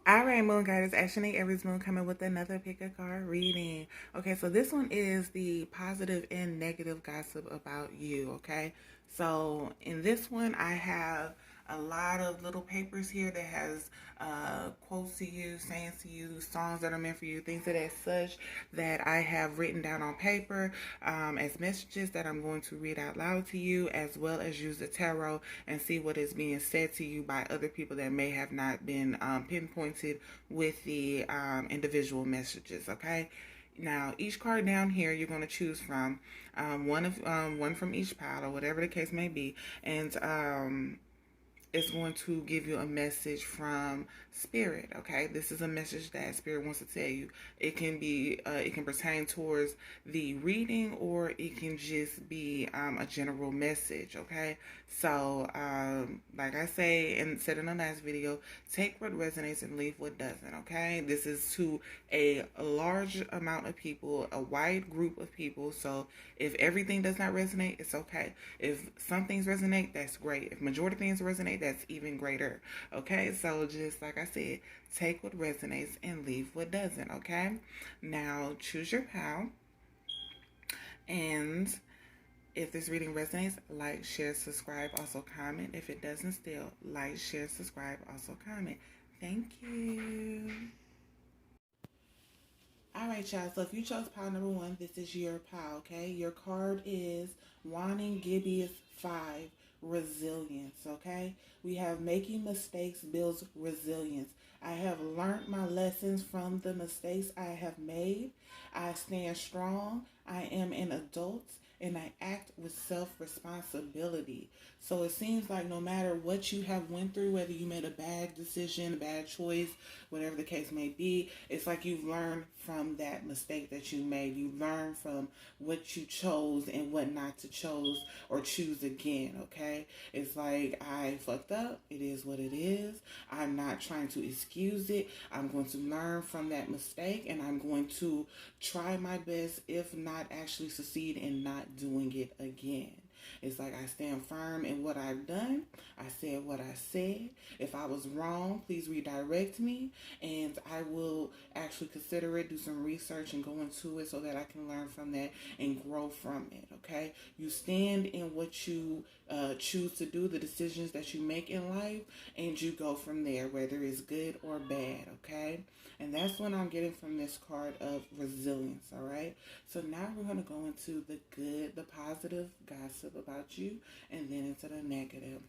All right, Moon Guidance, Ashley Aries Moon coming with another pick a card reading. Okay, so this one is the positive and negative gossip about you. Okay, so in this one, I have a lot of little papers here that has quotes to you, sayings to you, songs that are meant for you, things of that such that I have written down on paper as messages that I'm going to read out loud to you, as well as use the tarot and see what is being said to you by other people that may have not been pinpointed with the individual messages. Okay. Now, each card down here, you're going to choose from one from each pile, or whatever the case may be, and it's going to give you a message from spirit. Okay, this is a message that spirit wants to tell you. It can be it can pertain towards the reading, or it can just be a general message. Okay, so like I say and said in the last video, take what resonates and leave what doesn't. Okay, this is to a large amount of people, a wide group of people. So if everything does not resonate, it's okay. If some things resonate, that's great. If majority of things resonate, that's even greater. Okay, so just like I said, take what resonates and leave what doesn't. Okay, now choose your pal, and if this reading resonates, like, share, subscribe, also comment. If it doesn't, still like, share, subscribe, also comment. Thank you. All right, y'all. So if you chose pile number one, this is your pile, okay? Your card is Wanting Gibeus 5, Resilience, okay? We have making mistakes builds resilience. I have learned my lessons from the mistakes I have made. I stand strong. I am an adult and I act with self-responsibility. So it seems like no matter what you have went through, whether you made a bad decision, a bad choice, whatever the case may be, it's like you've learned from that mistake that you made. You learn from what you chose and what not to choose or choose again, okay? It's like, I fucked up. It is what it is. I'm not trying to excuse it. I'm going to learn from that mistake, and I'm going to try my best, if not actually succeed in not doing it again. It's like I stand firm in what I've done. I said what I said. If I was wrong, please redirect me, and I will actually consider it, do some research, and go into it so that I can learn from that and grow from it, okay? You stand in what you choose to do, the decisions that you make in life, and you go from there, whether it's good or bad, okay? And that's what I'm getting from this card of resilience, all right? So now we're going to go into the good, the positive gossip about you, and then into the negative.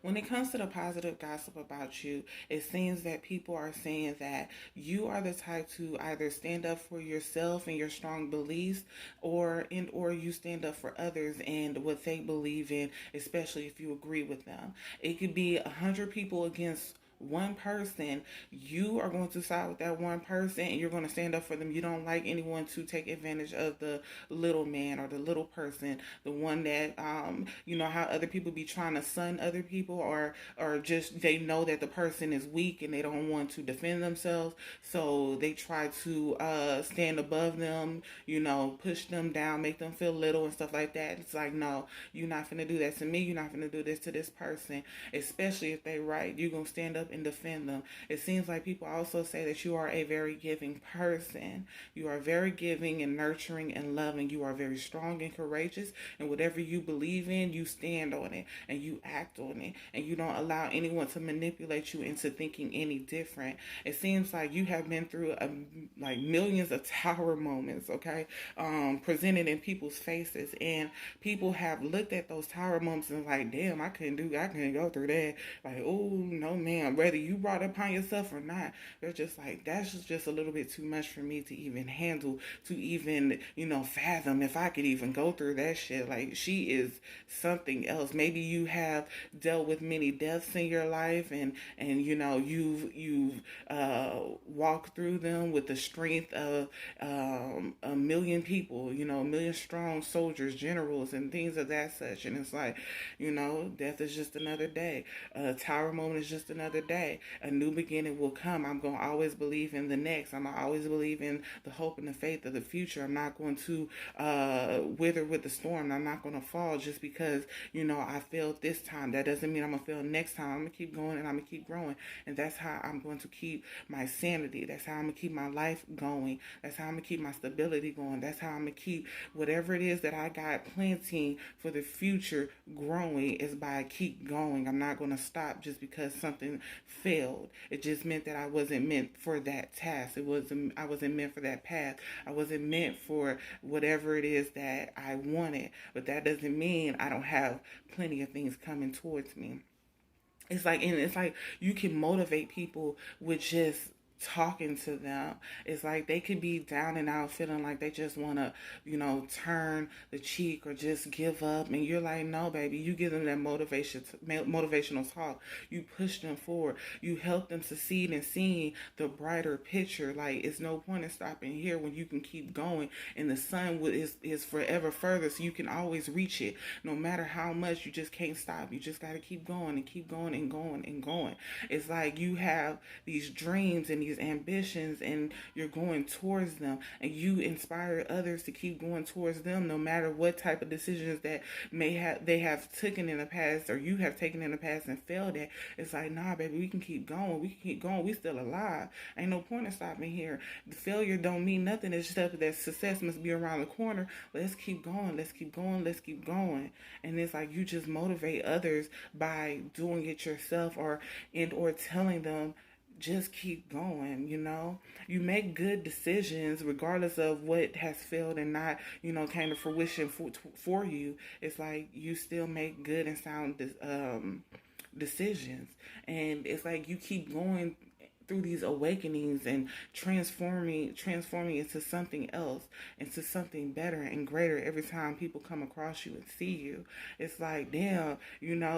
When it comes to the positive gossip about you, it seems that people are saying that you are the type to either stand up for yourself and your strong beliefs, or you stand up for others and what they believe in, especially if you agree with them. It could be 100 people against one person. You are going to side with that one person, and you're going to stand up for them. You don't like anyone to take advantage of the little man or the little person, the one that you know how other people be trying to sun other people, or just they know that the person is weak and they don't want to defend themselves, so they try to stand above them, you know, push them down, make them feel little and stuff like that. It's like, no, you're not gonna do that to me. You're not gonna do this to this person, especially if they right. You're gonna stand up and defend them. It seems like people also say that you are a very giving person. You are very giving and nurturing and loving. You are very strong and courageous, and whatever you believe in, you stand on it and you act on it, and you don't allow anyone to manipulate you into thinking any different. It seems like you have been through like millions of tower moments, okay, presented in people's faces, and people have looked at those tower moments and like, damn, I couldn't go through that. Like, oh no, ma'am. Whether you brought it upon yourself or not, they're just like, that's just a little bit too much for me to even handle, to even, you know, fathom if I could even go through that shit. Like, she is something else. Maybe you have dealt with many deaths in your life, and you know, you've walked through them with the strength of a million people, you know, a million strong soldiers, generals, and things of that such. And it's like, you know, death is just another day. Tower moment is just another day. day. A new beginning will come. I'm going to always believe in the next. I'm going to always believe in the hope and the faith of the future. I'm not going to wither with the storm. I'm not going to fall just because, I failed this time. That doesn't mean I'm going to fail next time. I'm going to keep going and I'm going to keep growing. And that's how I'm going to keep my sanity. That's how I'm going to keep my life going. That's how I'm going to keep my stability going. That's how I'm going to keep whatever it is that I got planting for the future growing, is by keep going. I'm not going to stop just because something failed. It just meant that I wasn't meant for that task. I wasn't meant for that path. I wasn't meant for whatever it is that I wanted. But that doesn't mean I don't have plenty of things coming towards me. It's like you can motivate people with just talking to them. It's like they could be down and out, feeling like they just want to, turn the cheek or just give up. And you're like, no, baby, you give them that motivational talk. You push them forward. You help them succeed in seeing the brighter picture. Like, it's no point in stopping here when you can keep going. And the sun is forever further, so you can always reach it. No matter how much, you just can't stop. You just got to keep going and keep going and going and going. It's like you have these dreams and these ambitions and you're going towards them, and you inspire others to keep going towards them, no matter what type of decisions that they have taken in the past, or you have taken in the past and failed at. It's like, nah, baby, we can keep going. We can keep going. We still alive. Ain't no point in stopping here. The failure don't mean nothing. It's just that success must be around the corner. Let's keep going. Let's keep going. Let's keep going. And it's like you just motivate others by doing it yourself, or telling them, just keep going. You make good decisions regardless of what has failed and not, came to fruition for you. It's like you still make good and sound decisions, and it's like you keep going through these awakenings and transforming into something else, into something better and greater every time people come across you and see you. It's like, damn,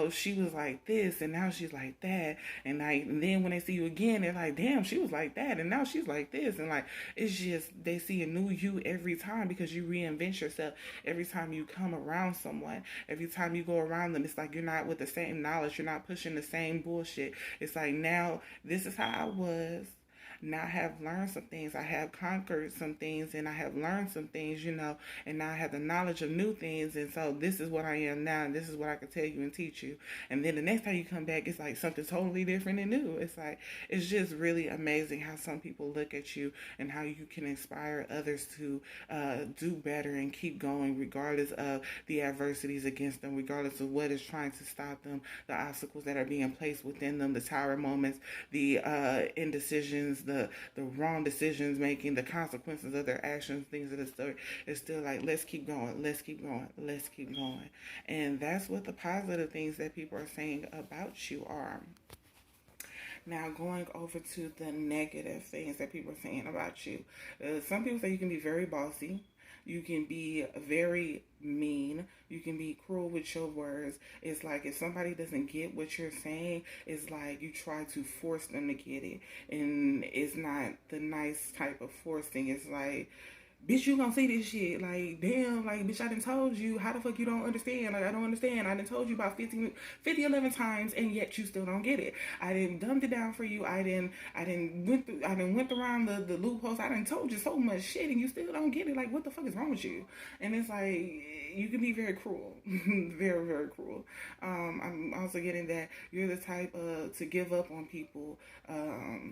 she was like this and now she's like that, and then when they see you again, they're like, damn, she was like that and now she's like this, and like, it's just, they see a new you every time, because you reinvent yourself every time you come around someone. Every time you go around them, it's like you're not with the same knowledge, you're not pushing the same bullshit. It's like, now this is how I was. Now I have learned some things. I have conquered some things, and I have learned some things, and now I have the knowledge of new things. And so this is what I am now, and this is what I can tell you and teach you. And then the next time you come back, it's like something totally different and new. It's like, it's just really amazing how some people look at you and how you can inspire others to do better and keep going regardless of the adversities against them, regardless of what is trying to stop them, the obstacles that are being placed within them, the tower moments, the indecisions, the wrong decisions making, the consequences of their actions, things of this sort. It's still like, let's keep going, let's keep going, let's keep going. And that's what the positive things that people are saying about you are. Now, going over to the negative things that people are saying about you. Some people say you can be very bossy. You can be very mean. You can be cruel with your words. It's like if somebody doesn't get what you're saying, it's like you try to force them to get it. And it's not the nice type of forcing. It's like, bitch, you gonna see this shit. Like, damn, like, bitch, I done told you. How the fuck you don't understand? Like, I don't understand. I done told you about 11 times, and yet you still don't get it. I done dumbed it down for you. I done went around the loopholes. I done told you so much shit, and you still don't get it. Like, what the fuck is wrong with you? And it's like, you can be very cruel. Very, very cruel. I'm also getting that you're the type to give up on people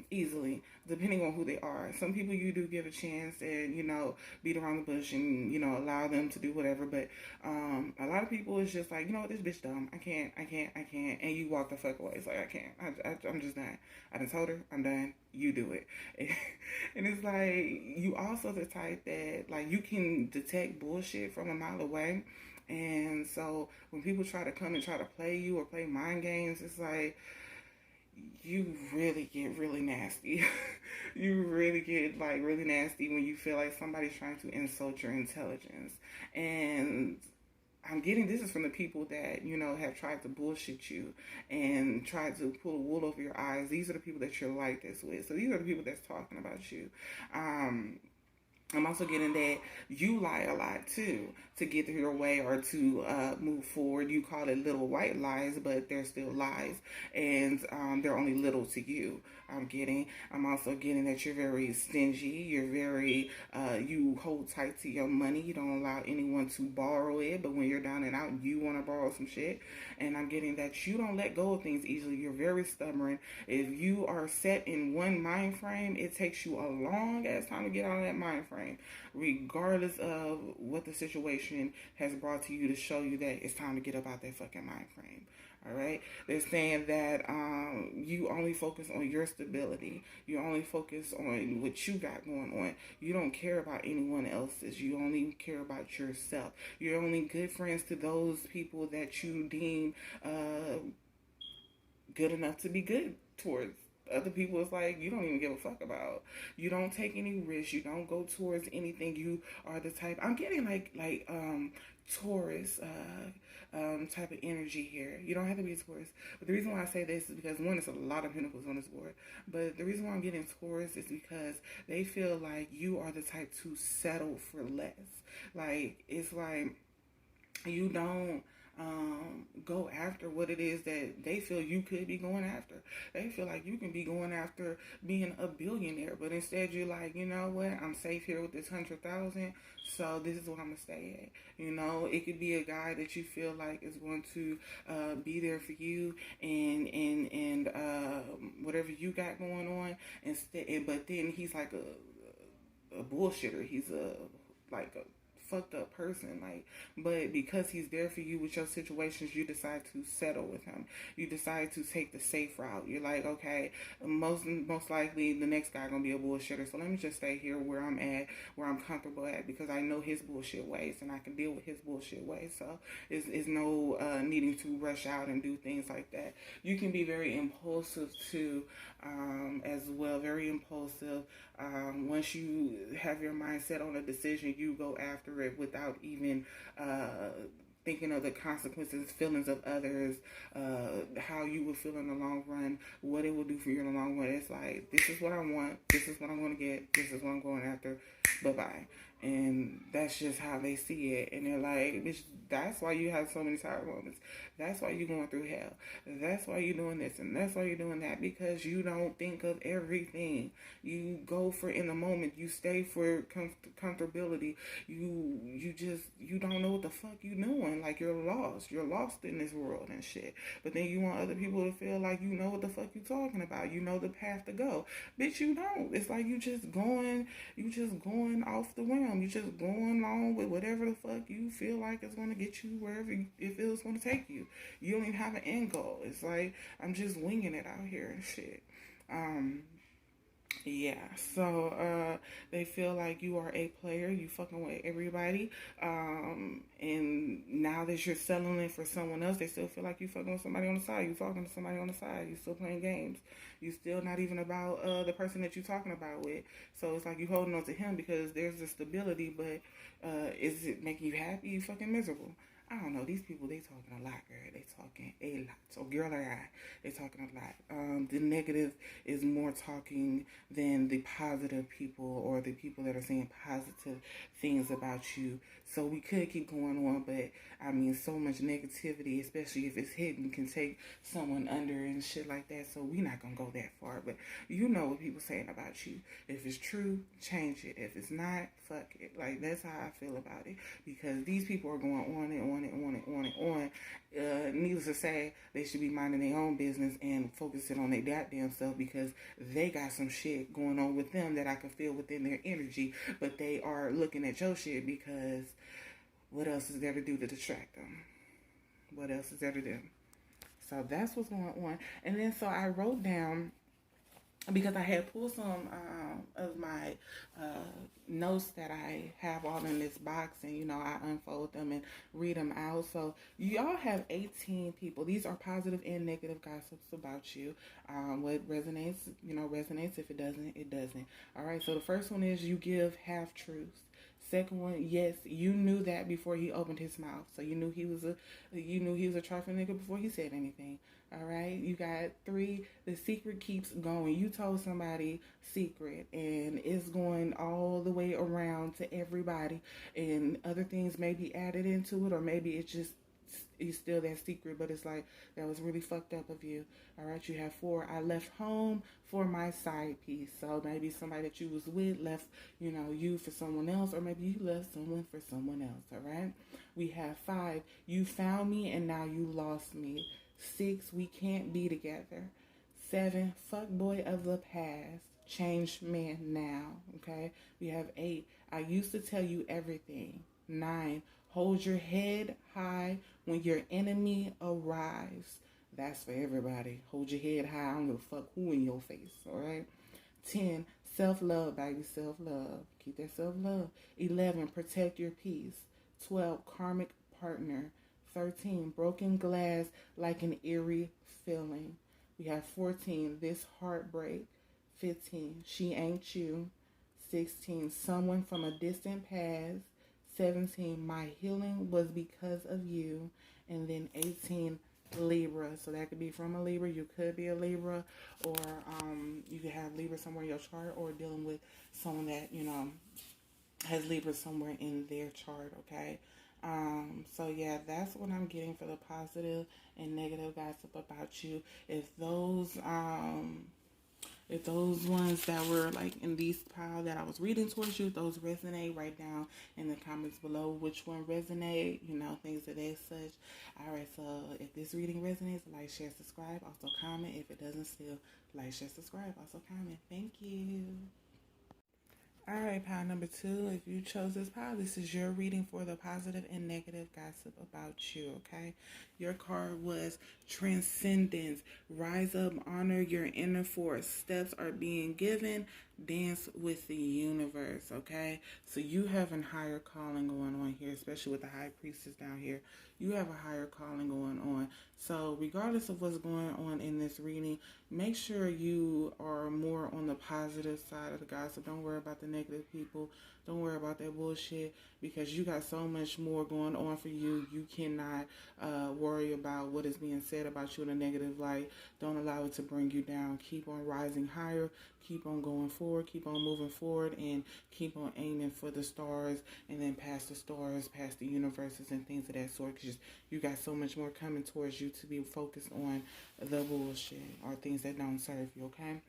easily, depending on who they are. Some people you do give a chance and, beat around the bush and, allow them to do whatever. But a lot of people is just like, this bitch dumb. I can't. And you walk the fuck away. It's like, I can't. I'm just done. I done told her. I'm done. You do it. And it's like, you also the type that, like, you can detect bullshit from a mile away. And so when people try to come and try to play you or play mind games, it's like, you really get really nasty. You really get like really nasty when you feel like somebody's trying to insult your intelligence. And I'm getting, this is from the people that, have tried to bullshit you and tried to pull a wool over your eyes. These are the people that you're like this with. So these are the people that's talking about you. I'm also getting that you lie a lot too to get your way or to move forward. You call it little white lies, but they're still lies, and they're only little to you. I'm also getting that you're very stingy. You're very, you hold tight to your money. You don't allow anyone to borrow it, but when you're down and out, you want to borrow some shit. And I'm getting that you don't let go of things easily. You're very stubborn. If you are set in one mind frame, it takes you a long ass time to get out of that mind frame, regardless of what the situation has brought to you to show you that it's time to get up out that fucking mind frame. All right, they're saying that you only focus on your stability. You only focus on what you got going on. You don't care about anyone else's. You only care about yourself. You're only good friends to those people that you deem good enough to be good towards. Other people, it's like you don't even give a fuck about. You don't take any risks. You don't go towards anything. You are the type. I'm getting like Taurus type of energy here. You don't have to be a Taurus, but the reason why I say this is because one, it's a lot of pentacles on this board. But the reason why I'm getting Taurus is because they feel like you are the type to settle for less. Like it's like you don't go after what it is that they feel you could be going after. They feel like you can be going after being a billionaire, but instead you're like, you know what, I'm safe here with this 100,000, so this is what I'm gonna stay at. You know, it could be a guy that you feel like is going to be there for you and whatever you got going on, but then he's like a bullshitter. He's a fucked up person, like, but because he's there for you with your situations, you decide to settle with him. You decide to take the safe route. You're like, okay, most likely the next guy gonna be a bullshitter, so let me just stay here where I'm at, where I'm comfortable at, because I know his bullshit ways and I can deal with his bullshit ways. So it's no needing to rush out and do things like that. You can be very impulsive too, as well, very impulsive. Once you have your mind set on a decision, you go after it without even thinking of the consequences, feelings of others, how you will feel in the long run, what it will do for you in the long run. It's like, this is what I want, this is what I'm going to get, this is what I'm going after, bye-bye. And that's just how they see it. And they're like, bitch, that's why you have so many tired moments. That's why you're going through hell. That's why you're doing this and that's why you're doing that, because you don't think of everything. You go for in the moment. You stay for comfortability. You don't know what the fuck you doing. Like, you're lost. You're lost in this world and shit. But then you want other people to feel like you know what the fuck you talking about. You know the path to go. Bitch, you don't. It's like you just going off the whim. You just going along with whatever the fuck you feel like is going to get you wherever it feels going to take you. You don't even have an end goal. It's like, I'm just winging it out here and shit. Yeah, so they feel like you are a player, you fucking with everybody, and now that you're settling for someone else, they still feel like you fucking with somebody on the side, you talking to somebody on the side, you still playing games, you still not even about the person that you're talking about with, so it's like you holding on to him because there's the stability, but is it making you happy? You fucking miserable. I don't know, these people, they talking a lot, girl. They talking a lot. So, girl or I, they talking a lot. The negative is more talking than the positive people or the people that are saying positive things about you. So, we could keep going on, but, I mean, so much negativity, especially if it's hidden, can take someone under and shit like that. So, we're not going to go that far. But you know what people saying about you. If it's true, change it. If it's not, fuck it. Like, that's how I feel about it. Because these people are going on and on and on and on and on. Needless to say, they should be minding their own business and focusing on their goddamn self, because they got some shit going on with them that I can feel within their energy, but they are looking at your shit because what else is there to do to distract them? What else is there to do? So that's what's going on. And then so I wrote down, because I had pulled some of my notes that I have all in this box, and you know, I unfold them and read them out. So y'all have 18 people. These are positive and negative gossips about you. What resonates, you know, resonates. If it doesn't, it doesn't. All right. So the first one is you give half truths. Second one, yes, you knew that before he opened his mouth. So you knew he was a trifling nigga before he said anything. All right. You got 3. The secret keeps going. You told somebody secret, and it's going all the way around to everybody, and other things may be added into it, or maybe it's just it's still that secret, but it's like that was really fucked up of you. All right, you have 4. I left home for my side piece. So maybe somebody that you was with left, you for someone else, or maybe you left someone for someone else. All right. We have 5. You found me and now you lost me. 6. We can't be together. 7. Fuck boy of the past. Changed man now. Okay. We have 8. I used to tell you everything. 9. Hold your head high when your enemy arrives. That's for everybody. Hold your head high. I don't give a fuck who in your face. All right. 10. Self-love, baby. Self-love. Keep that self-love. 11. Protect your peace. 12. Karmic partner. 13. Broken glass like an eerie feeling. We have 14. This heartbreak. 15. She ain't you. 16. Someone from a distant past. 17. My healing was because of you. And then 18. Libra. So that could be from a Libra. You could be a Libra, or you could have Libra somewhere in your chart, or dealing with someone that has Libra somewhere in their chart. Okay. So yeah, that's what I'm getting for the positive and negative gossip about you. If those ones that were like in these pile that I was reading towards you, if those resonate, write down in the comments below which one resonate, things of that such. Alright, so if this reading resonates, like, share, subscribe, also comment. If it doesn't, still like, share, subscribe, also comment. Thank you. Alright, pile number 2. If you chose this pile, this is your reading for the positive and negative gossip about you, okay? Your card was Transcendence. Rise up, honor your inner force. Steps are being given. Dance with the universe, okay? So you have a higher calling going on here, especially with the High Priestess down here. You have a higher calling going on. So regardless of what's going on in this reading, make sure you are more on the positive side of the gossip. Don't worry about the negative people. Don't worry about that bullshit, because you got so much more going on for you. You cannot worry about what is being said about you in a negative light. Don't allow it to bring you down. Keep on rising higher. Keep on going forward. Keep on moving forward, and keep on aiming for the stars, and then past the stars, past the universes and things of that sort, because you got so much more coming towards you to be focused on the bullshit or things that don't serve you, okay?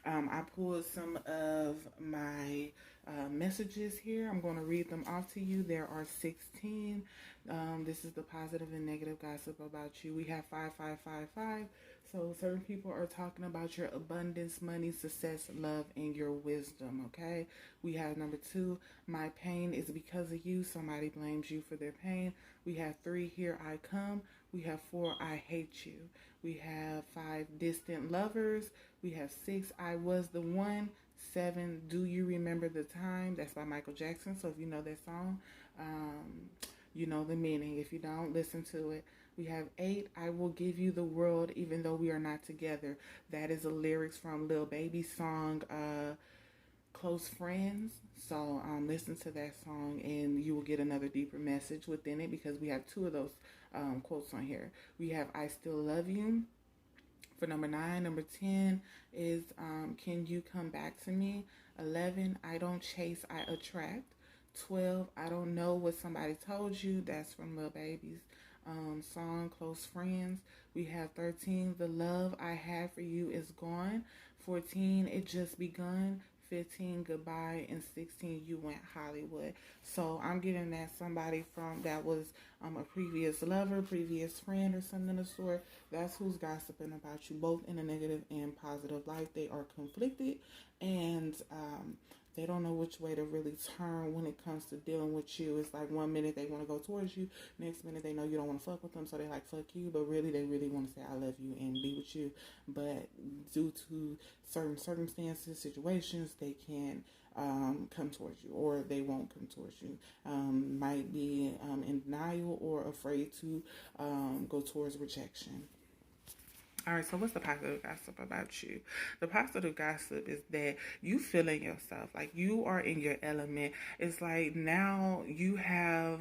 I pulled some of my messages here. I'm going to read them off to you. There are 16. This is the positive and negative gossip about you. We have 5555. So certain people are talking about your abundance, money, success, love, and your wisdom, okay? We have number 2. My pain is because of you. Somebody blames you for their pain. We have 3. Here I come. We have 4. I hate you. We have 5. Distant lovers. We have 6. I was the one. 7. Do you remember the time? That's by Michael Jackson. So if you know that song, you know the meaning. If you don't, listen to it. We have 8. I will give you the world even though we are not together. That is the lyrics from Lil Baby's song, Close Friends. So listen to that song and you will get another deeper message within it, because we have 2 of those quotes on here. We have I Still Love You for number 9. Number 10 is Can You Come Back to Me? 11, I Don't Chase, I Attract. 12, I Don't Know What Somebody Told You. That's from Lil Baby's song Close Friends. We have 13, The Love I Had for You Is Gone. 14, It Just Begun. 15, Goodbye. And 16, You Went Hollywood. So I'm getting that somebody from that was a previous lover, previous friend, or something of the sort. That's who's gossiping about you, both in a negative and positive light. They are conflicted, and they don't know which way to really turn when it comes to dealing with you. It's like one minute they want to go towards you, next minute they know you don't want to fuck with them, so they like fuck you, but really they really want to say I love you and be with you. But due to certain circumstances, situations, they can come towards you, or they won't come towards you. Might be in denial or afraid to go towards rejection. All right, so what's the positive gossip about you? The positive gossip is that you feeling yourself, like you are in your element. It's like now you have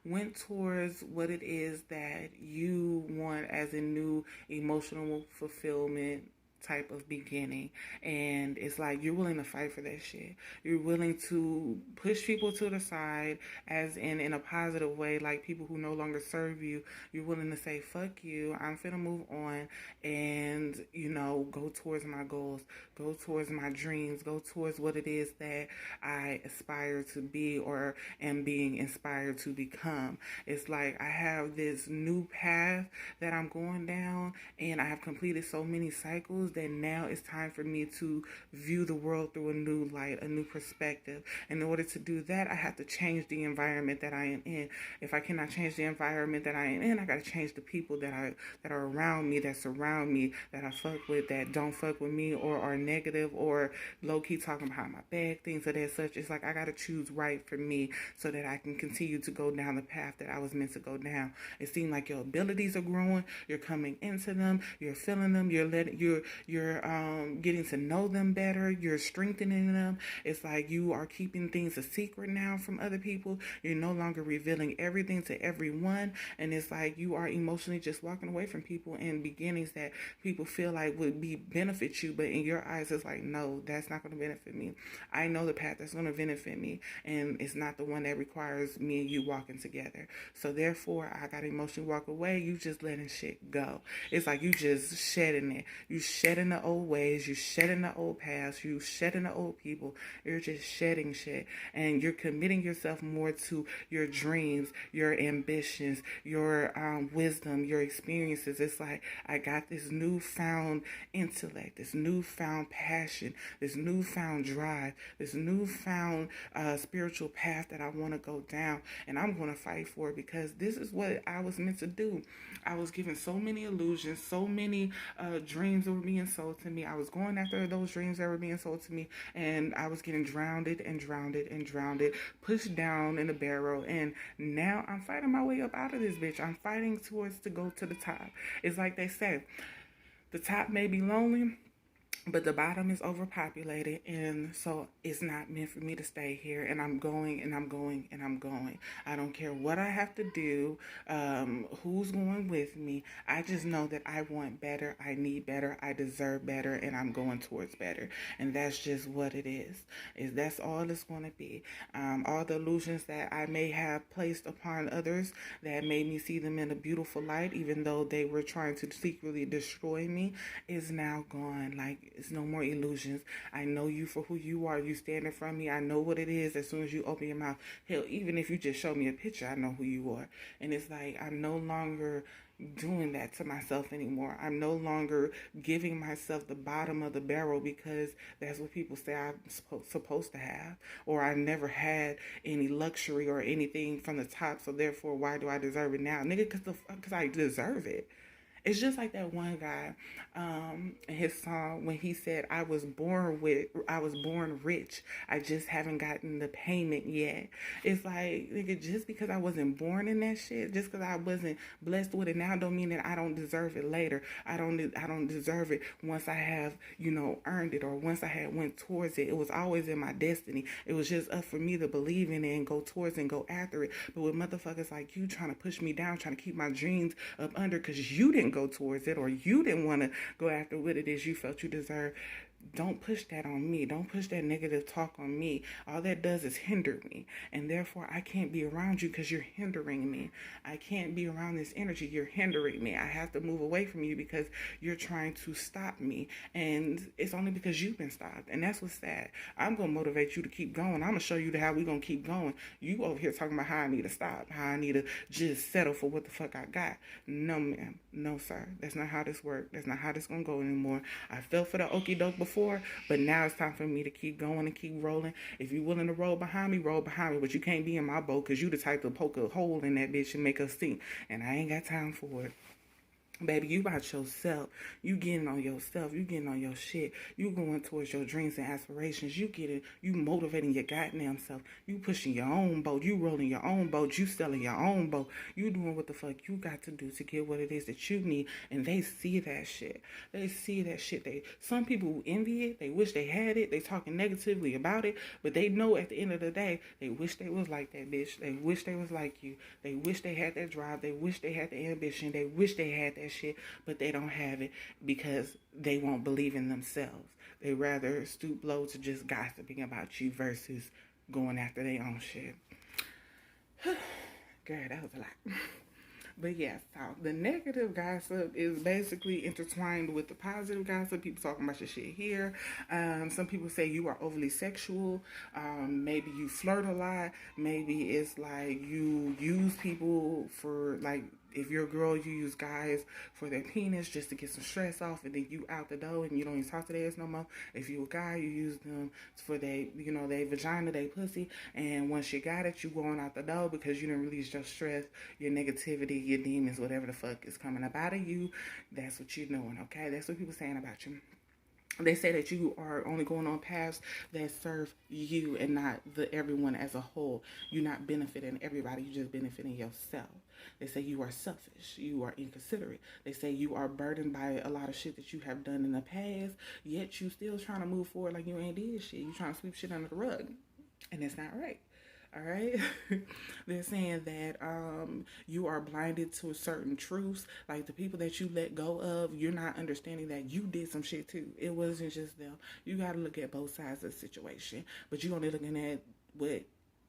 went towards what it is that you want as a new emotional fulfillment type of beginning, and it's like you're willing to fight for that shit. You're willing to push people to the side, as in a positive way, like people who no longer serve you. You're willing to say fuck you, I'm finna move on, and go towards my goals, go towards my dreams, go towards what it is that I aspire to be or am being inspired to become. It's like I have this new path that I'm going down, and I have completed so many cycles that now it's time for me to view the world through a new light, a new perspective. In order to do that, I have to change the environment that I am in. If I cannot change the environment that I am in, I got to change the people that are around me, that surround me, that I fuck with, that don't fuck with me, or are negative, or low-key talking behind my back, things of that such. It's like I got to choose right for me so that I can continue to go down the path that I was meant to go down. It seems like your abilities are growing, you're coming into them, you're feeling them, you're getting to know them better, you're strengthening them. It's like you are keeping things a secret now from other people. You're no longer revealing everything to everyone, and it's like you are emotionally just walking away from people and beginnings that people feel like would benefit you, but in your eyes it's like, no, that's not going to benefit me. I know the path that's going to benefit me, and it's not the one that requires me and you walking together. So therefore I got to emotionally walk away. You just letting shit go. It's like you just shedding it. You shedding the old ways, you shedding the old past, you shedding the old people. You're just shedding shit, and you're committing yourself more to your dreams, your ambitions, your wisdom, your experiences. It's like I got this newfound intellect, this newfound passion, this newfound drive, this newfound spiritual path that I want to go down, and I'm going to fight for it, because this is what I was meant to do. I was given so many illusions, so many dreams that were being sold to me. I was going after those dreams that were being sold to me, and I was getting drowned, pushed down in the barrel, and now I'm fighting my way up out of this bitch. I'm fighting towards to go to the top. It's like they say, the top may be lonely, but the bottom is overpopulated, and so it's not meant for me to stay here, and I'm going, and I'm going, and I'm going. I don't care what I have to do, who's going with me. I just know that I want better, I need better, I deserve better, and I'm going towards better. And that's just what it is. That's all it's going to be. All the illusions that I may have placed upon others that made me see them in a beautiful light, even though they were trying to secretly destroy me, is now gone. Like, it's no more illusions. I know you for who you are. You stand in front of me. I know what it is as soon as you open your mouth. Hell, even if you just show me a picture, I know who you are. And it's like I'm no longer doing that to myself anymore. I'm no longer giving myself the bottom of the barrel because that's what people say I'm supposed to have, or I never had any luxury or anything from the top, so therefore why do I deserve it now? Nigga, because I deserve it. It's just like that one guy, in his song, when he said, I was born rich. I just haven't gotten the payment yet. It's like, nigga, just because I wasn't born in that shit, just because I wasn't blessed with it now, don't mean that I don't deserve it later. I don't deserve it once I have, earned it, or once I had went towards it. It was always in my destiny. It was just up for me to believe in it and go towards it and go after it. But with motherfuckers like you trying to push me down, trying to keep my dreams up under because you didn't go towards it, or you didn't want to go after what it is you felt you deserve, don't push that on me. Don't push that negative talk on me. All that does is hinder me, and therefore I can't be around you because you're hindering me. I can't be around this energy. You're hindering me. I have to move away from you because you're trying to stop me, and it's only because you've been stopped, and that's what's sad. I'm going to motivate you to keep going. I'm going to show you how we're going to keep going. You over here talking about how I need to stop, how I need to just settle for what the fuck I got. No, ma'am. No, sir. That's not how this works. That's not how this going to go anymore. I fell for the okie doke before, but now it's time for me to keep going and keep rolling. If you're willing to roll behind me, but you can't be in my boat because you the type to poke a hole in that bitch and make us sink, and I ain't got time for it. Baby, you about yourself. You getting on yourself. You getting on your shit. You going towards your dreams and aspirations. You motivating your goddamn self. You pushing your own boat. You rolling your own boat. You selling your own boat. You doing what the fuck you got to do to get what it is that you need. And they see that shit. They see that shit. Some people envy it. They wish they had it. They talking negatively about it. But they know at the end of the day, they wish they was like that bitch. They wish they was like you. They wish they had that drive. They wish they had the ambition. They wish they had that shit, but they don't have it because they won't believe in themselves. They rather stoop low to just gossiping about you versus going after their own shit. Girl, that was a lot. But yeah, so the negative gossip is basically intertwined with the positive gossip. People talking about your shit here. Some people say you are overly sexual. Maybe you flirt a lot. Maybe it's like you use people for, like, if you're a girl, you use guys for their penis just to get some stress off, and then you out the door and you don't even talk to their ass no more. If you a guy, you use them for their vagina, their pussy, and once you got it, you going out the door because you didn't release your stress, your negativity, your demons, whatever the fuck is coming up out of you. That's what you're doing, okay? That's what people saying about you. They say that you are only going on paths that serve you and not everyone as a whole. You're not benefiting everybody. You're just benefiting yourself. They say you are selfish. You are inconsiderate. They say you are burdened by a lot of shit that you have done in the past, yet you still trying to move forward like you ain't did shit. You trying to sweep shit under the rug. And that's not right. All right. They're saying that you are blinded to certain truths. Like the people that you let go of, you're not understanding that you did some shit too. It wasn't just them. You got to look at both sides of the situation. But you're only looking at what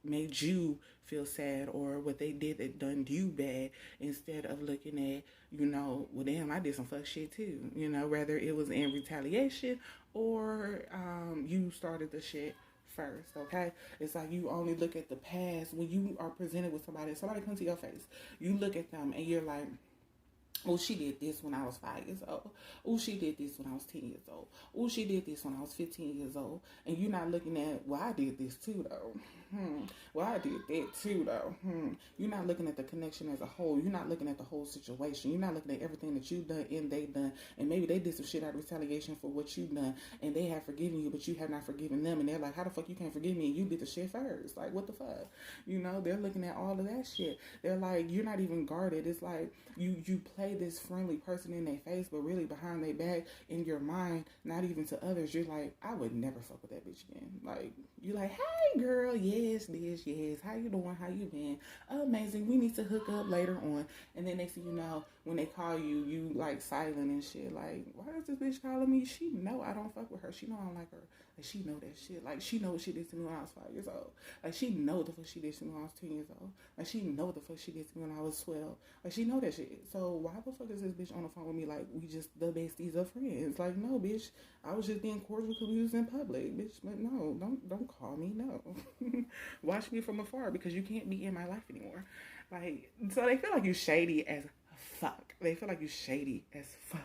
made you feel sad or what they did that done you bad instead of looking at, well, damn, I did some fuck shit too. Whether it was in retaliation or you started the shit first, okay? It's like you only look at the past. When you are presented with somebody comes to your face, you look at them and you're like, oh, she did this when I was 5 years old. Oh, she did this when I was 10 years old. Oh, she did this when I was 15 years old. And you're not looking at, well, I did this too, though. Well, I did that too, though. You're not looking at the connection as a whole. You're not looking at the whole situation. You're not looking at everything that you've done and they've done. And maybe they did some shit out of retaliation for what you've done. And they have forgiven you, but you have not forgiven them. And they're like, how the fuck you can't forgive me? And you did the shit first. Like, what the fuck? They're looking at all of that shit. They're like, you're not even guarded. It's like you play this friendly person in their face, but really behind their back, in your mind, not even to others, you're like, I would never fuck with that bitch again. Like, you're like, hey girl, yes, how you doing, how you been? Amazing, we need to hook up later on. And then next thing you know, when they call you, you like silent and shit. Like, why is this bitch calling me? She know I don't fuck with her. She know I don't like her. Like, she know that shit. Like, she know what she did to me when I was 5 years old. Like, she know the fuck she did to me when I was 10 years old. Like, she know the fuck she did to me when I was 12. Like, she know that shit. So why the fuck is this bitch on the phone with me like we just the besties of friends? Like, no, bitch. I was just being cordial because we was in public, bitch. But no, don't call me. No. Watch me from afar because you can't be in my life anymore. Like, so they feel like you shady as fuck. They feel like you shady as fuck.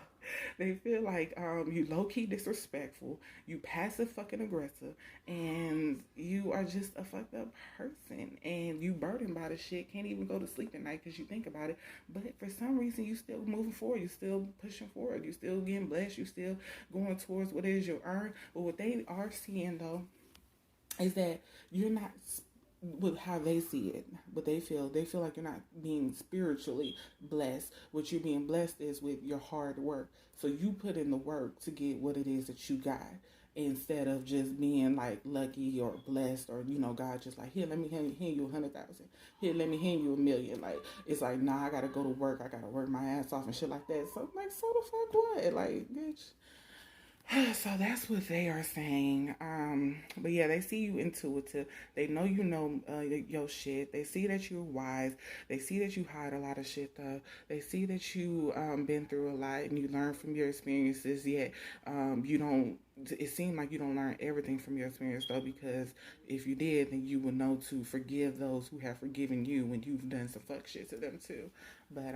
They feel like you low-key disrespectful, you passive fucking aggressive, and you are just a fucked up person, and you burdened by the shit, can't even go to sleep at night because you think about it, but for some reason you still moving forward, you still pushing forward, you still getting blessed, you still going towards what it is you earn. But what they are seeing though is that you're not with how they see it, but they feel like you're not being spiritually blessed. What you're being blessed is with your hard work. So you put in the work to get what it is that you got, instead of just being like lucky or blessed, or God just like, here, let me hand you 100,000. Here, let me hand you 1,000,000. Like, it's like, nah, I gotta go to work. I gotta work my ass off and shit like that. So like, so the fuck what? Like, bitch. So that's what they are saying. But yeah, they see you intuitive. They know your shit. They see that you're wise. They see that you hide a lot of shit though. They see that you been through a lot and you learn from your experiences. Yet you don't. It seems like you don't learn everything from your experience though, because if you did, then you would know to forgive those who have forgiven you when you've done some fuck shit to them too. But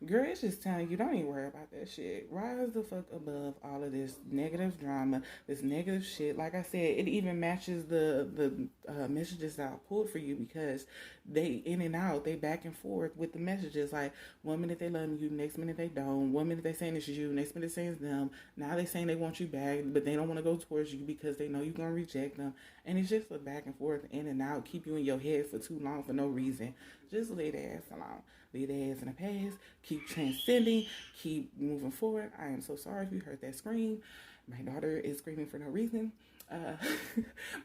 Girl, it's just telling you, don't even worry about that shit. Rise the fuck above all of this negative drama, this negative shit. Like I said, it even matches the messages that I pulled for you, because they in and out, they back and forth with the messages. Like, one minute they love you, next minute they don't. One minute they saying it's you, next minute saying it's them. Now they saying they want you back, but they don't want to go towards you because they know you're gonna reject them. And it's just a back and forth, in and out, keep you in your head for too long for no reason. Just leave their ass alone. Leave their ass in the past. Keep transcending. Keep moving forward. I am so sorry if you heard that scream. My daughter is screaming for no reason.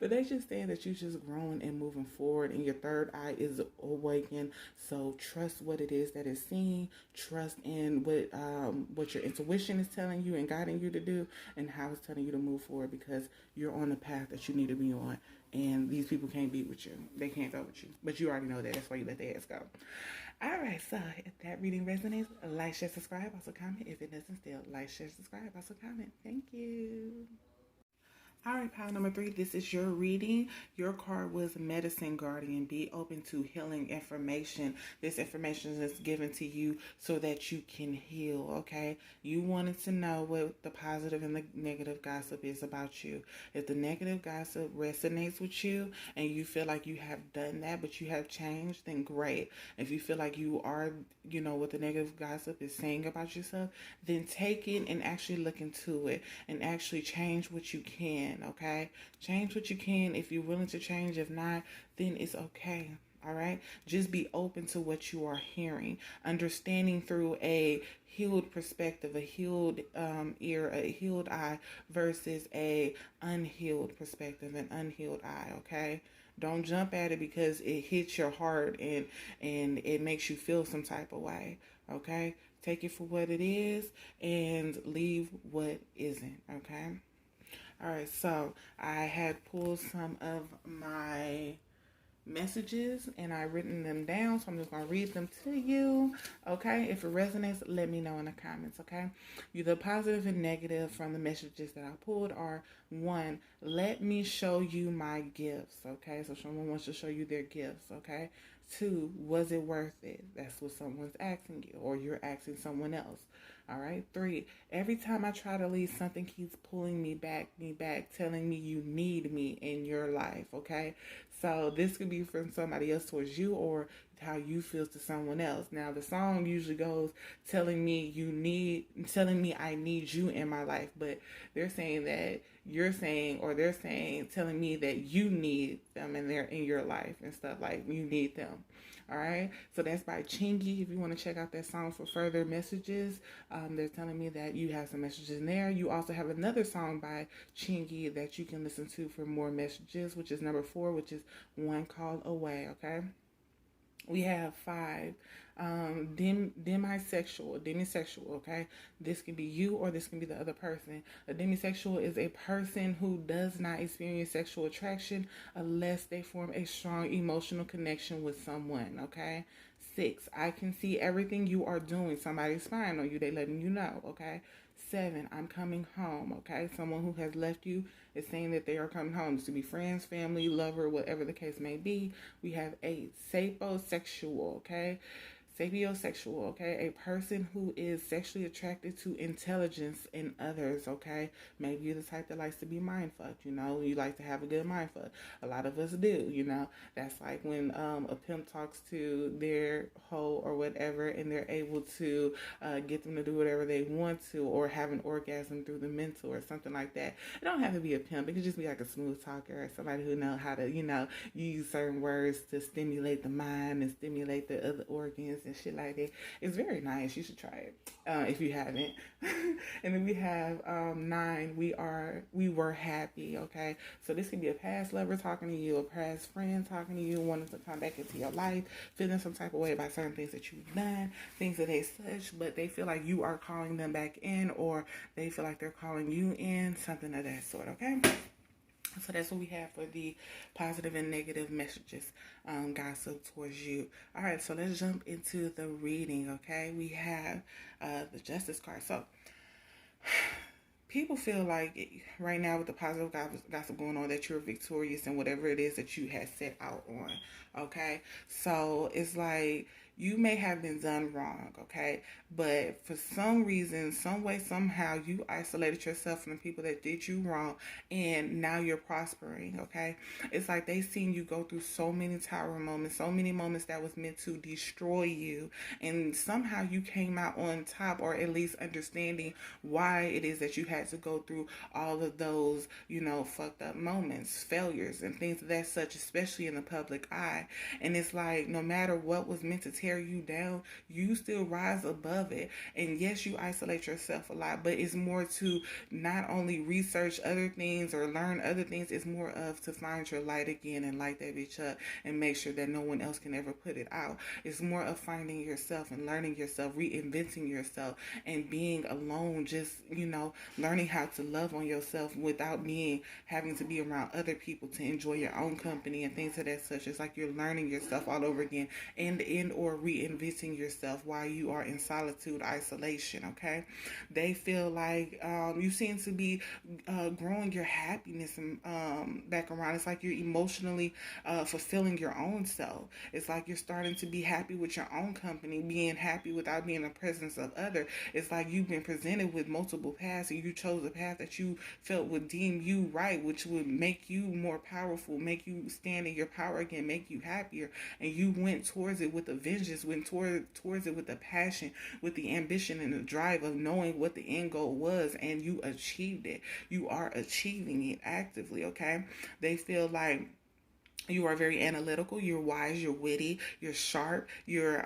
But they just saying that you're just growing and moving forward, and your third eye is awakened. So trust what it is that is seeing. Trust in what your intuition is telling you and guiding you to do, and how it's telling you to move forward, because you're on the path that you need to be on. And these people can't be with you. They can't go with you. But you already know that. That's why you let their ass go. Alright, so if that reading resonates, like, share, subscribe, also comment. If it doesn't, still like, share, subscribe, also comment. Thank you. All right, pile number 3, this is your reading. Your card was Medicine Guardian. Be open to healing information. This information is given to you so that you can heal, okay? You wanted to know what the positive and the negative gossip is about you. If the negative gossip resonates with you and you feel like you have done that, but you have changed, then great. If you feel like you are, what the negative gossip is saying about yourself, then take it and actually look into it and actually change what you can. Okay, change what you can if you're willing to change. If not, then it's okay. All right, just be open to what you are hearing, understanding through a healed perspective, a healed ear, a healed eye versus a unhealed perspective, an unhealed eye. Okay, don't jump at it because it hits your heart and it makes you feel some type of way. Okay, take it for what it is and leave what isn't. Okay. All right, so I had pulled some of my messages and I written them down, so I'm just going to read them to you, okay? If it resonates, let me know in the comments, okay? The positive and negative from the messages that I pulled are: 1, let me show you my gifts, okay? So someone wants to show you their gifts, okay? 2, was it worth it? That's what someone's asking you, or you're asking someone else. All right. 3, every time I try to leave, something keeps pulling me back, telling me you need me in your life. Okay. So this could be from somebody else towards you, or how you feel to someone else. Now the song usually goes telling me I need you in my life, but they're saying that you're saying, or they're saying, telling me that you need them and they're in your life and stuff, like you need them. All right, so that's by Chingy. If you want to check out that song for further messages, they're telling me that you have some messages in there. You also have another song by Chingy that you can listen to for more messages, which is number 4, which is One Call Away. Okay. We have 5, demisexual, okay? This can be you or this can be the other person. A demisexual is a person who does not experience sexual attraction unless they form a strong emotional connection with someone, okay? 6, I can see everything you are doing. Somebody's spying on you. They letting you know, okay? 7, I'm coming home, okay? Someone who has left you is saying that they are coming home. This could be friends, family, lover, whatever the case may be. We have 8, sapiosexual, okay? Sapiosexual, okay? A person who is sexually attracted to intelligence in others, okay? Maybe you're the type that likes to be mind fucked, you like to have a good mind fuck. A lot of us do, That's like when a pimp talks to their hoe or whatever and they're able to get them to do whatever they want to, or have an orgasm through the mental or something like that. It don't have to be a pimp. It could just be like a smooth talker or somebody who knows how to, use certain words to stimulate the mind and stimulate the other organs and shit like that. It's very nice. You should try it if you haven't. And then we have 9, we were happy, okay? So this can be a past lover talking to you, a past friend talking to you, wanting to come back into your life, feeling some type of way about certain things that you've done, things that they such, but they feel like you are calling them back in, or they feel like they're calling you in, something of that sort, okay? So that's what we have for the positive and negative messages, gossip towards you. All right, so let's jump into the reading, okay? We have the Justice card. So people feel like right now with the positive gossip going on that you're victorious in whatever it is that you had set out on, okay? So it's like you may have been done wrong, okay? But for some reason, some way, somehow, you isolated yourself from the people that did you wrong, and now you're prospering, okay? It's like they seen you go through so many tower moments, so many moments that was meant to destroy you, and somehow you came out on top, or at least understanding why it is that you had to go through all of those, fucked up moments, failures, and things of that such, especially in the public eye. And it's like, no matter what was meant to tear you down, you still rise above it. And yes, you isolate yourself a lot, but it's more to not only research other things or learn other things, it's more of to find your light again and light that bitch up and make sure that no one else can ever put it out. It's more of finding yourself and learning yourself, reinventing yourself, and being alone, just, learning how to love on yourself without having to be around other people to enjoy your own company and things of that such. It's like you're learning yourself all over again and or reinventing yourself while you are in solitude, isolation, okay? They feel like you seem to be growing your happiness back around. It's like you're emotionally fulfilling your own self. It's like you're starting to be happy with your own company, being happy without being in the presence of other. It's like you've been presented with multiple paths, and you chose a path that you felt would deem you right, which would make you more powerful, make you stand in your power again, make you happier. And you went towards it with a vengeance, went towards it with a passion, with the ambition and the drive of knowing what the end goal was, and you achieved it. You are achieving it actively, okay? They feel like you are very analytical, you're wise, you're witty, you're sharp, you're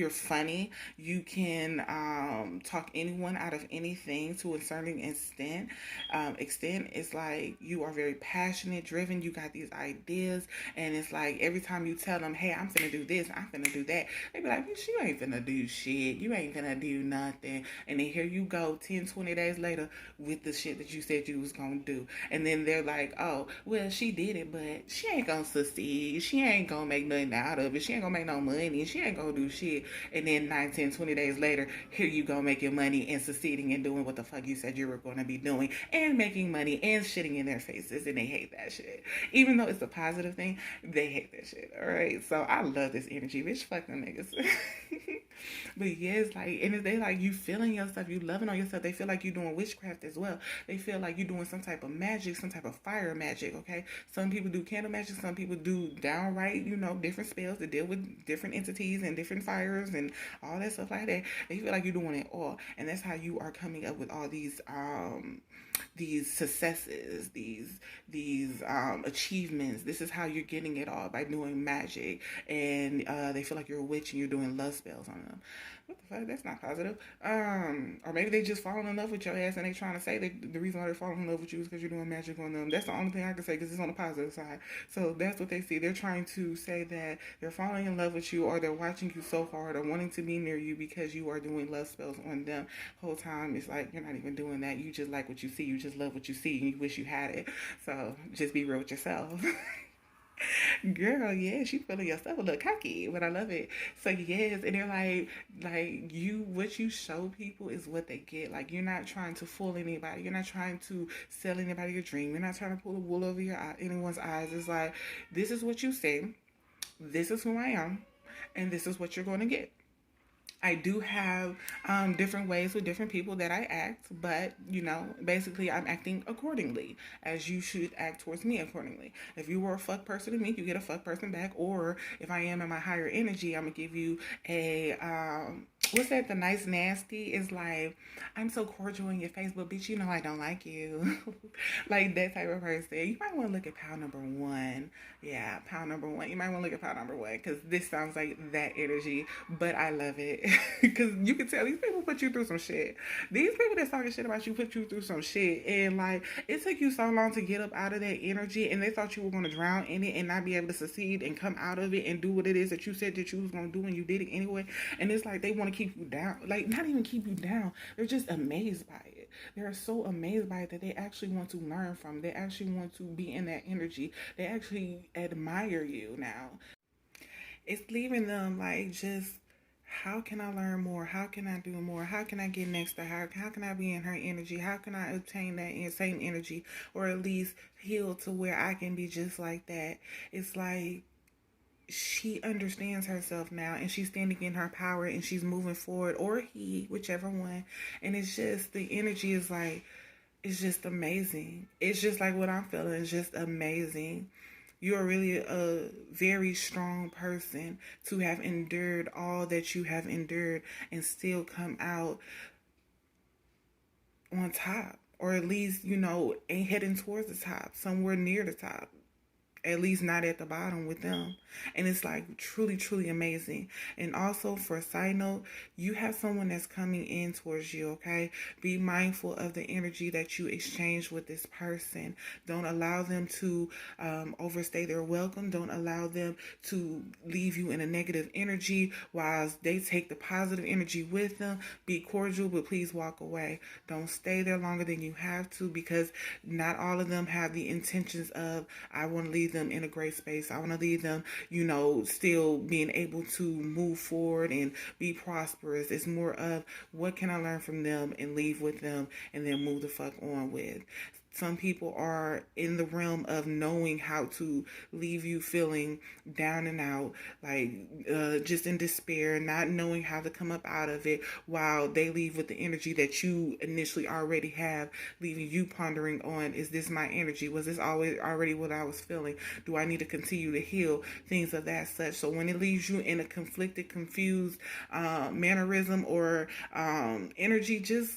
funny. You can talk anyone out of anything to a certain extent. It's like you are very passionate, driven, you got these ideas, and it's like every time you tell them, hey, I'm finna do this, I'm finna do that, they be like, bitch, you ain't finna do shit, you ain't finna do nothing. And then here you go 10, 20 days later with the shit that you said you was gonna do. And then they're like, oh, well, she did it, but she ain't gonna succeed. She ain't gonna make nothing out of it. She ain't gonna make no money. She ain't gonna do shit. And then 9, 10, 20 days later, here you go making money and succeeding and doing what the fuck you said you were gonna be doing, and making money and shitting in their faces, and they hate that shit. Even though it's a positive thing, they hate that shit. Alright, so I love this energy, bitch. Fuck them niggas. But yes, like, and if they like you feeling yourself, you loving on yourself, they feel like you're doing witchcraft as well. They feel like you're doing some type of magic, some type of fire magic, okay? Some people do candle magic, some people do downright, different spells that deal with different entities and different fires and all that stuff like that. They feel like you're doing it all. And that's how you are coming up with all these successes, these achievements. This is how you're getting it all, by doing magic. And they feel like you're a witch and you're doing love spells on them. What the fuck? That's not positive. Or maybe they just falling in love with your ass and they trying to say that the reason why they're falling in love with you is because you're doing magic on them. That's the only thing I can say, because it's on the positive side. So that's what they see. They're trying to say that they're falling in love with you, or they're watching you so hard, or wanting to be near you because you are doing love spells on them. Whole time it's like you're not even doing that. You just like what you see. You just love what you see, and you wish you had it. So just be real with yourself. Girl, yes, you feeling yourself a little cocky, but I love it. So yes, and they're like what you show people is what they get. Like, you're not trying to fool anybody. You're not trying to sell anybody your dream. You're not trying to pull the wool over anyone's eyes. It's like, this is what you say, this is who I am, and this is what you're going to get. I do have different ways with different people that I act, but, basically I'm acting accordingly, as you should act towards me accordingly. If you were a fuck person to me, you get a fuck person back. Or if I am in my higher energy, I'm going to give you a, what's that, the nice nasty is like, I'm so cordial in your face, but bitch, I don't like you. Like that type of person. You might want to look at pile number 1. Yeah, pile number 1. You might want to look at pile number 1, because this sounds like that energy, but I love it. Because you can tell these people put you through some shit. These people that's talking shit about you put you through some shit. And like, it took you so long to get up out of that energy, and they thought you were going to drown in it and not be able to succeed and come out of it and do what it is that you said that you was going to do, and you did it anyway. And it's like they want to keep you down. Like, not even keep you down. They're just amazed by it. They're so amazed by it that they actually want to learn from. They actually want to be in that energy. They actually admire you now. It's leaving them like, just, how can I learn more? How can I do more? How can I get next to her? How can I be in her energy? How can I obtain that same energy, or at least heal to where I can be just like that? It's like, she understands herself now, and she's standing in her power, and she's moving forward, or he, whichever one. And it's just, the energy is like, it's just amazing. It's just like what I'm feeling. It's just amazing. You're really a very strong person to have endured all that you have endured and still come out on top. Or at least, ain't heading towards the top, somewhere near the top. At least not at the bottom with them. And it's like truly, truly amazing. And also, for a side note, you have someone that's coming in towards you, okay? Be mindful of the energy that you exchange with this person. Don't allow them to overstay their welcome. Don't allow them to leave you in a negative energy while they take the positive energy with them. Be cordial, but please walk away. Don't stay there longer than you have to, because not all of them have the intentions of, I want to leave them in a great space. I want to leave them, still being able to move forward and be prosperous. It's more of, what can I learn from them and leave with them and then move the fuck on with. Some people are in the realm of knowing how to leave you feeling down and out, like just in despair, not knowing how to come up out of it, while they leave with the energy that you initially already have, leaving you pondering on, is this my energy? Was this always already what I was feeling? Do I need to continue to heal? Things of that such. So when it leaves you in a conflicted, confused mannerism or energy, just,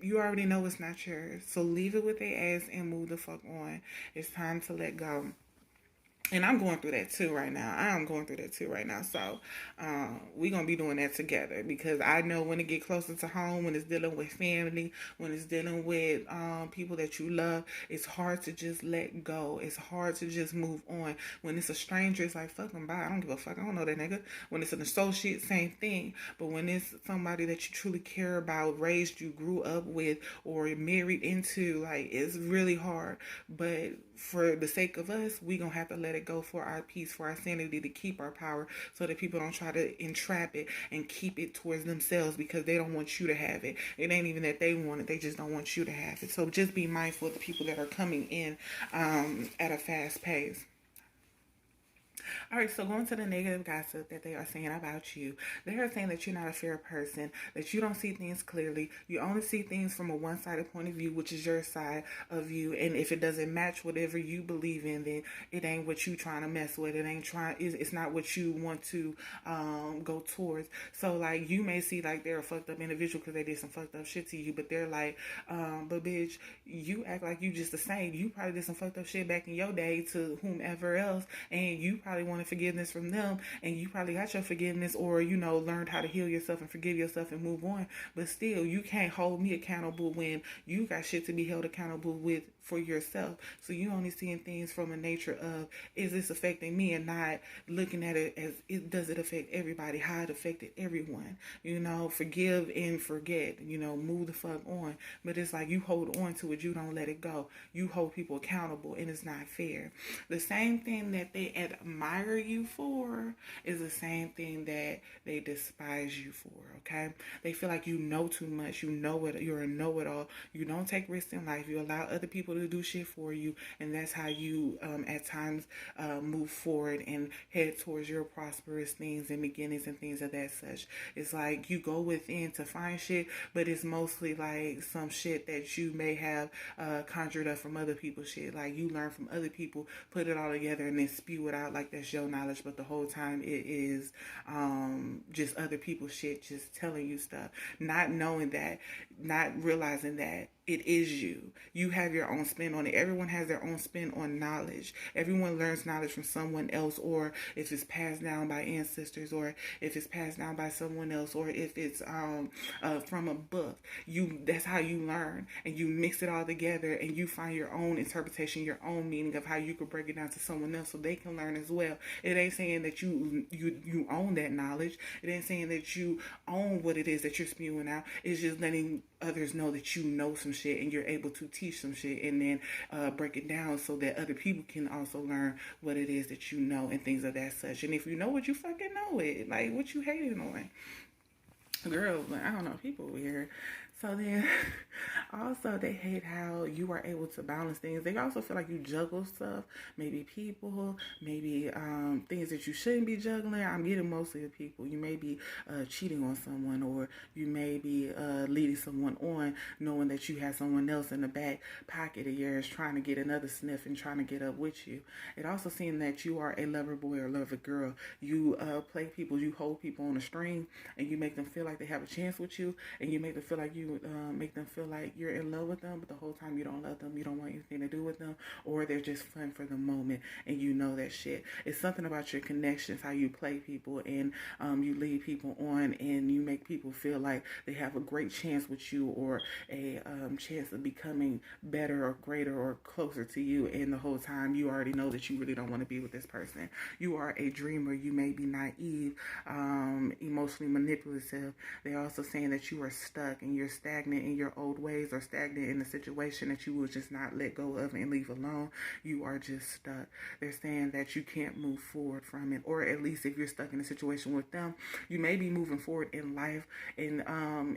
you already know it's not yours. So leave it with their ass and move the fuck on. It's time to let go. And I'm going through that too right now. So we're going to be doing that together, because I know when it get closer to home, when it's dealing with family, when it's dealing with people that you love, it's hard to just let go. It's hard to just move on. When it's a stranger, it's like, fuck them, bye. I don't give a fuck. I don't know that nigga. When it's an associate, same thing. But when it's somebody that you truly care about, raised you, grew up with, or married into, like, it's really hard. But for the sake of us, we gonna have to let it go, for our peace, for our sanity, to keep our power, so that people don't try to entrap it and keep it towards themselves, because they don't want you to have it. It ain't even that they want it, they just don't want you to have it. So just be mindful of the people that are coming in at a fast pace. All right, so going to the negative gossip that they are saying about you. They are saying that you're not a fair person, that you don't see things clearly. You only see things from a one-sided point of view, which is your side of you. And if it doesn't match whatever you believe in, then it ain't what you trying to mess with. It's not what you want to go towards. So, like, you may see like they're a fucked up individual because they did some fucked up shit to you, but they're like, but bitch, you act like you just the same. You probably did some fucked up shit back in your day to whomever else, and you probably wanted forgiveness from them, and you probably got your forgiveness, or learned how to heal yourself and forgive yourself and move on. But still, you can't hold me accountable when you got shit to be held accountable with for yourself. So you only seeing things from a nature of, is this affecting me, and not looking at it as, does it affect everybody, how it affected everyone. Forgive and forget, move the fuck on. But it's like, you hold on to it, you don't let it go. You hold people accountable, and it's not fair. The same thing that they admire you for is the same thing that they despise you for, okay? They feel like you know too much, you're a know-it-all, you don't take risks in life, you allow other people to do shit for you, and that's how you at times move forward and head towards your prosperous things and beginnings and things of that such. It's like you go within to find shit, but it's mostly like some shit that you may have conjured up from other people's shit. Like, you learn from other people, put it all together, and then spew it out like that's your knowledge, but the whole time it is just other people's shit, just telling you stuff, not knowing that, not realizing that it is you. You have your own spin on it. Everyone has their own spin on knowledge. Everyone learns knowledge from someone else, or if it's passed down by ancestors, or if it's passed down by someone else, or if it's from a book. That's how you learn, and you mix it all together, and you find your own interpretation, your own meaning of how you could break it down to someone else so they can learn as well. It ain't saying that you own that knowledge. It ain't saying that you own what it is that you're spewing out. It's just letting others know that you know some shit, and you're able to teach some shit, and then break it down so that other people can also learn what it is that you know, and things of that such. And if you know what, you fucking know it. Like, what you hating on? Girl, I don't know, people weird. So then, Also, they hate how you are able to balance things. They also feel like you juggle stuff, maybe people, maybe things that you shouldn't be juggling. I'm getting mostly the people. You may be cheating on someone, or you may be leading someone on, knowing that you have someone else in the back pocket of yours trying to get another sniff and trying to get up with you. It also seems that you are a lover boy or lover girl. You play people, you hold people on a string, and you make them feel like they have a chance with you, and you make them feel like you're in love with them, but the whole time you don't love them, you don't want anything to do with them, or they're just fun for the moment, and you know that shit. It's something about your connections, how you play people, and you lead people on, and you make people feel like they have a great chance with you, or a chance of becoming better or greater or closer to you, and the whole time you already know that you really don't want to be with this person. You are a dreamer. You may be naive, emotionally manipulative. They're also saying that you are stuck and you're stagnant in your old ways, or stagnant in a situation that you will just not let go of and leave alone. You are just stuck. They're saying that you can't move forward from it, or at least if you're stuck in a situation with them, you may be moving forward in life and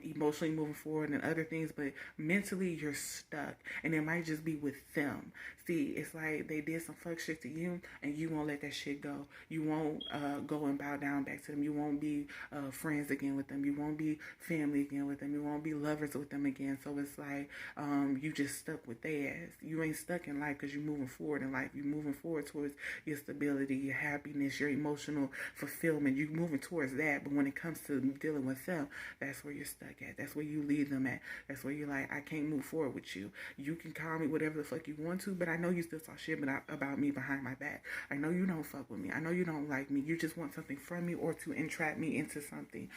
emotionally moving forward and other things, but mentally you're stuck, and it might just be with them. See, it's like they did some fuck shit to you, and you won't let that shit go. You won't go and bow down back to them. You won't be friends again with them. You won't be family again with them. You won't be lovers with them again. So it's like you just stuck with their ass. You ain't stuck in life because you're moving forward in life. You're moving forward towards your stability, your happiness, your emotional fulfillment. You're moving towards that. But when it comes to dealing with them, that's where you're stuck at. That's where you leave them at. That's where you're like, I can't move forward with you. You can call me whatever the fuck you want to, but I know you still talk shit about me behind my back. I know you don't fuck with me. I know you don't like me. You just want something from me, or to entrap me into something.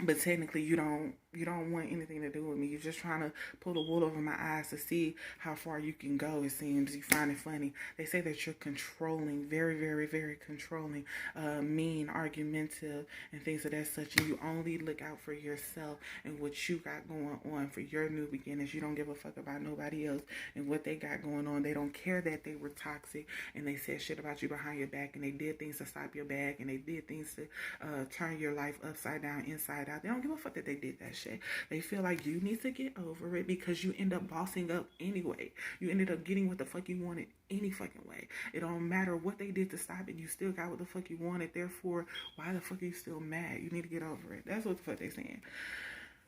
But technically you don't want anything to do with me. You're just trying to pull the wool over my eyes to see how far you can go, it seems. You find it funny. They say that you're controlling, very, very, very controlling, mean, argumentative, and things of that such. And you only look out for yourself and what you got going on for your new beginnings. You don't give a fuck about nobody else and what they got going on. They don't care that they were toxic and they said shit about you behind your back, and they did things to stop your bag, and they did things to turn your life upside down, inside out. They don't give a fuck that they did that shit. They feel like you need to get over it because you end up bossing up anyway. You ended up getting what the fuck you wanted any fucking way. It don't matter what they did to stop it. You still got what the fuck you wanted. Therefore, why the fuck are you still mad? You need to get over it. That's what the fuck they saying.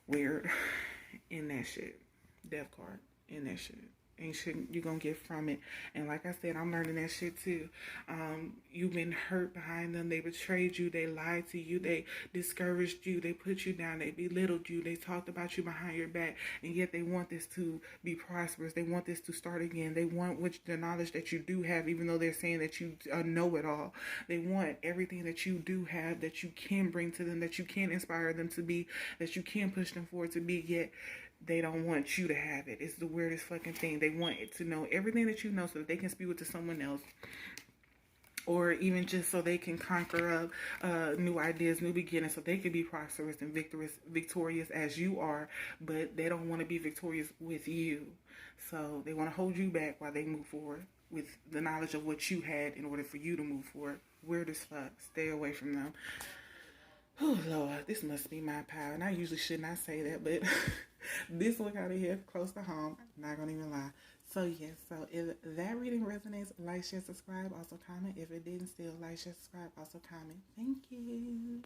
Weird. In that shit. Death card. In that shit. Ain't shit you gonna get from it. And like I said, I'm learning that shit too. You've been hurt behind them. They betrayed you. They lied to you. They discouraged you. They put you down. They belittled you. They talked about you behind your back. And yet they want this to be prosperous. They want this to start again. They want the knowledge that you do have, even though they're saying that you know it all. They want everything that you do have, that you can bring to them, that you can inspire them to be, that you can push them forward to be, yet they don't want you to have it. It's the weirdest fucking thing. They want it to know everything that you know so that they can speak it to someone else. Or even just so they can conquer new ideas, new beginnings, so they can be prosperous and victorious as you are. But they don't want to be victorious with you. So they want to hold you back while they move forward with the knowledge of what you had in order for you to move forward. Weird as fuck. Stay away from them. Oh, Lord, this must be my power. And I usually should not say that, but this one kind of hit close to home. I'm not going to even lie. So, yes, so if that reading resonates, like, share, subscribe, also comment. If it didn't, still like, share, subscribe, also comment. Thank you.